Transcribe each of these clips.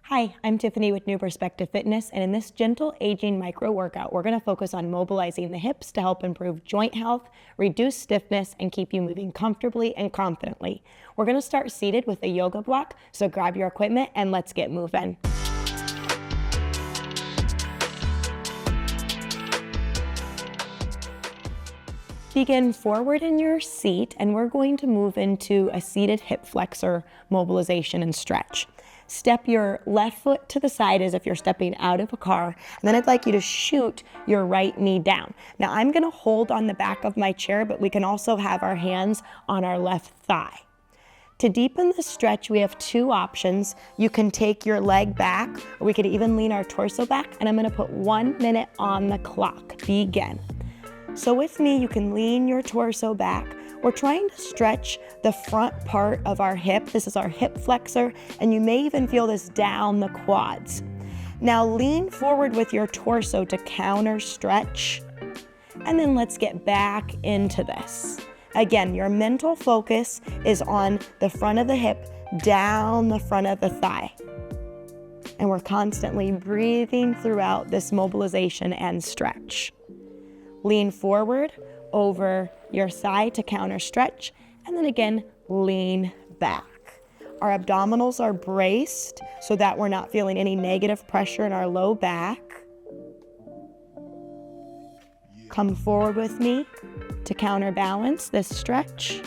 Hi, I'm Tiffany with New Perspective Fitness, and in this gentle aging micro workout, we're going to focus on mobilizing the hips to help improve joint health, reduce stiffness, and keep you moving comfortably and confidently. We're going to start seated with a yoga block, so grab your equipment and let's get moving. Begin forward in your seat, and we're going to move into a seated hip flexor mobilization and stretch. Step your left foot to the side as if you're stepping out of a car, and then I'd like you to shoot your right knee down. Now I'm gonna hold on the back of my chair, but we can also have our hands on our left thigh. To deepen the stretch, we have two options. You can take your leg back, or we could even lean our torso back, and I'm gonna put 1 minute on the clock. Begin. So with me, you can lean your torso back. We're trying to stretch the front part of our hip. This is our hip flexor, and you may even feel this down the quads. Now lean forward with your torso to counter stretch, and then let's get back into this. Again, your mental focus is on the front of the hip, down the front of the thigh. And we're constantly breathing throughout this mobilization and stretch. Lean forward over your thigh to counter stretch, and then again, lean back. Our abdominals are braced so that we're not feeling any negative pressure in our low back. Come forward with me to counterbalance this stretch,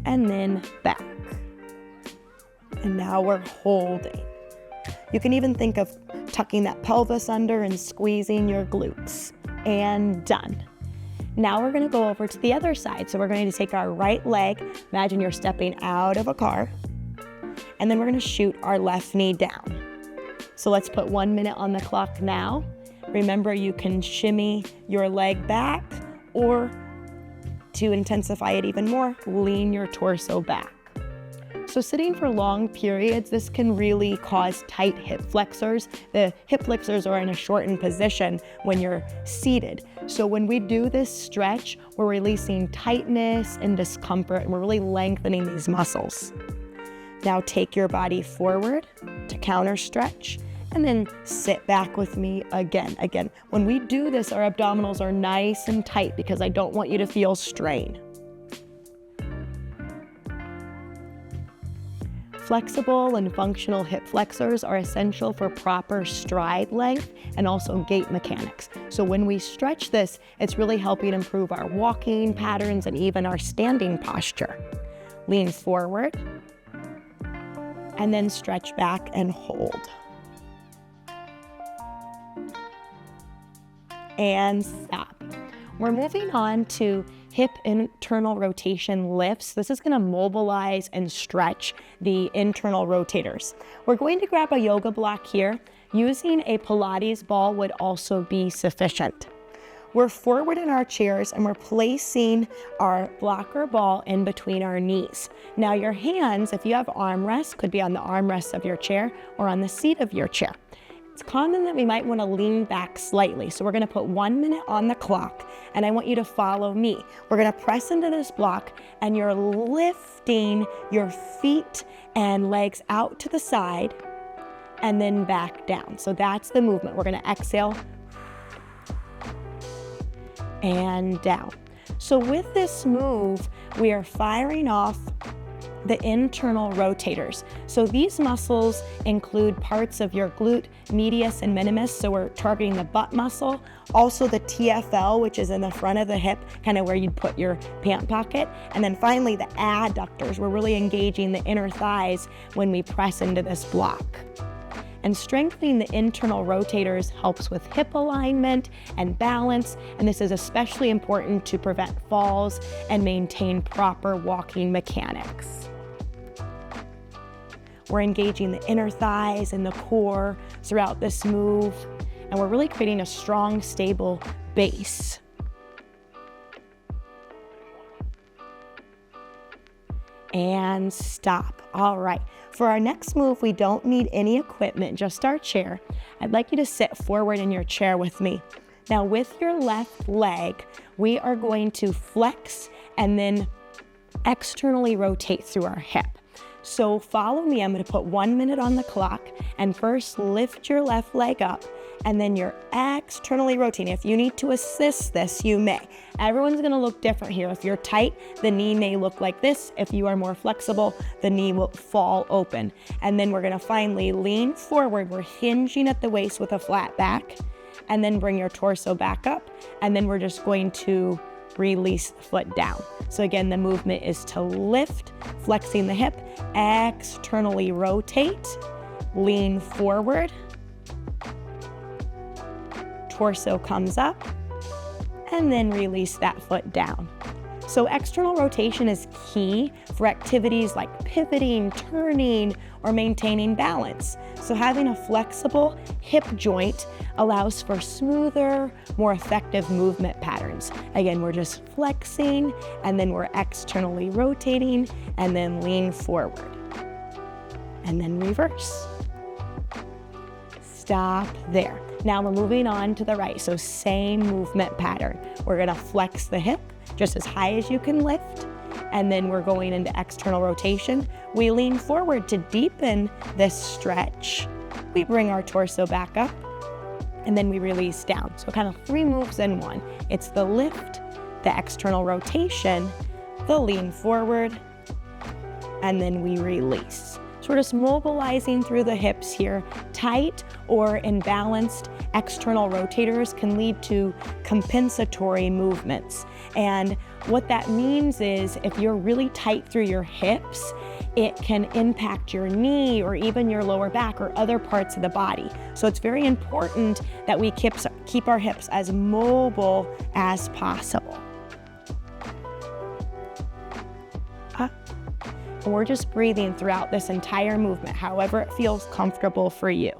and then back. And now we're holding. You can even think of tucking that pelvis under and squeezing your glutes. And done. Now we're going to go over to the other side. So we're going to take our right leg. Imagine you're stepping out of a car. And then we're going to shoot our left knee down. So let's put 1 minute on the clock now. Remember, you can shimmy your leg back, or to intensify it even more, lean your torso back. So sitting for long periods, this can really cause tight hip flexors. The hip flexors are in a shortened position when you're seated. So when we do this stretch, we're releasing tightness and discomfort, and we're really lengthening these muscles. Now take your body forward to counter stretch, and then sit back with me again. Again, when we do this, our abdominals are nice and tight because I don't want you to feel strain. Flexible and functional hip flexors are essential for proper stride length and also gait mechanics. So when we stretch this, it's really helping improve our walking patterns and even our standing posture. Lean forward, and then stretch back and hold. And stop. We're moving on to hip internal rotation lifts. This is going to mobilize and stretch the internal rotators. We're going to grab a yoga block here. Using a Pilates ball would also be sufficient. We're forward in our chairs, and we're placing our blocker ball in between our knees. Now your hands, if you have armrests, could be on the armrests of your chair or on the seat of your chair. It's common that we might want to lean back slightly. So we're going to put 1 minute on the clock, and I want you to follow me. We're going to press into this block, and you're lifting your feet and legs out to the side and then back down. So that's the movement. We're going to exhale and down. So with this move, we are firing off the internal rotators. So these muscles include parts of your glute medius and minimus, so we're targeting the butt muscle, also the TFL, which is in the front of the hip, kind of where you'd put your pant pocket, and then finally the adductors. We're really engaging the inner thighs when we press into this block. And strengthening the internal rotators helps with hip alignment and balance, and this is especially important to prevent falls and maintain proper walking mechanics. We're engaging the inner thighs and the core throughout this move, and we're really creating a strong, stable base. And stop. All right. For our next move, we don't need any equipment, just our chair. I'd like you to sit forward in your chair with me. Now, with your left leg, we are going to flex and then externally rotate through our hip. So follow me, I'm gonna put 1 minute on the clock, and first lift your left leg up, and then you're externally rotating. If you need to assist this, you may. Everyone's gonna look different here. If you're tight, the knee may look like this. If you are more flexible, the knee will fall open. And then we're gonna finally lean forward. We're hinging at the waist with a flat back, and then bring your torso back up, and then we're just going to release the foot down. So again, the movement is to lift, flexing the hip, externally rotate, lean forward, torso comes up, and then release that foot down. So external rotation is key for activities like pivoting, turning, or maintaining balance. So having a flexible hip joint allows for smoother, more effective movement patterns. Again, we're just flexing, and then we're externally rotating, and then lean forward. And then reverse. Stop there. Now we're moving on to the right, so same movement pattern. We're gonna flex the hip just as high as you can lift, and then we're going into external rotation. We lean forward to deepen this stretch. We bring our torso back up, and then we release down. So kind of 3 moves in one. It's the lift, the external rotation, the lean forward, and then we release. So we're just mobilizing through the hips here. Tight or imbalanced external rotators can lead to compensatory movements. And what that means is if you're really tight through your hips, it can impact your knee or even your lower back or other parts of the body. So it's very important that we keep our hips as mobile as possible. Up. And we're just breathing throughout this entire movement, however it feels comfortable for you.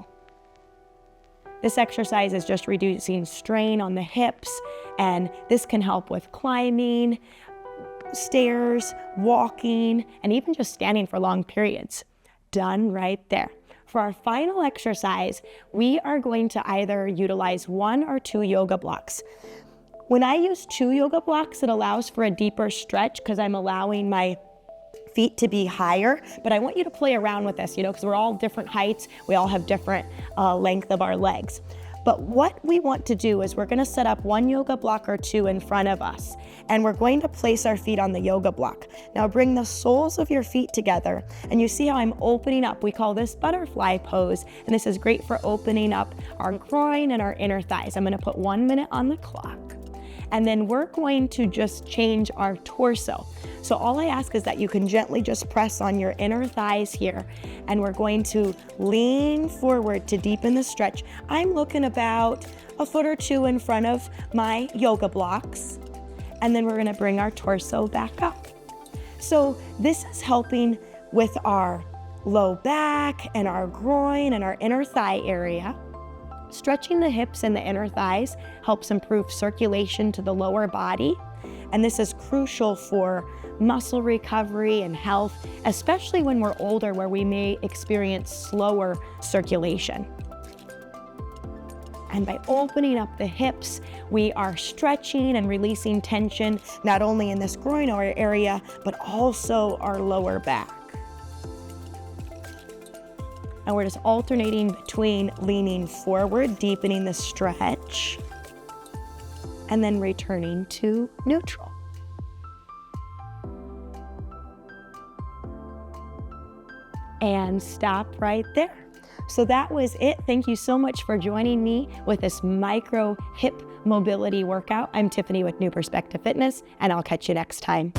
This exercise is just reducing strain on the hips, and this can help with climbing, stairs, walking, and even just standing for long periods. Done right there. For our final exercise, we are going to either utilize 1 or 2 yoga blocks. When I use 2 yoga blocks, it allows for a deeper stretch because I'm allowing my feet to be higher, but I want you to play around with this, because we're all different heights. We all have different length of our legs. But what we want to do is we're gonna set up 1 yoga block or 2 in front of us, and we're going to place our feet on the yoga block. Now bring the soles of your feet together, and you see how I'm opening up. We call this butterfly pose, and this is great for opening up our groin and our inner thighs. I'm gonna put 1 minute on the clock, and then we're going to just change our torso. So all I ask is that you can gently just press on your inner thighs here, and we're going to lean forward to deepen the stretch. I'm looking about 1 foot or 2 in front of my yoga blocks, and then we're gonna bring our torso back up. So this is helping with our low back and our groin and our inner thigh area. Stretching the hips and the inner thighs helps improve circulation to the lower body, and this is crucial for muscle recovery and health, especially when we're older where we may experience slower circulation. And by opening up the hips, we are stretching and releasing tension, not only in this groin area, but also our lower back. And we're just alternating between leaning forward, deepening the stretch, and then returning to neutral. And stop right there. So that was it. Thank you so much for joining me with this micro hip mobility workout. I'm Tiffany with New Perspective Fitness, and I'll catch you next time.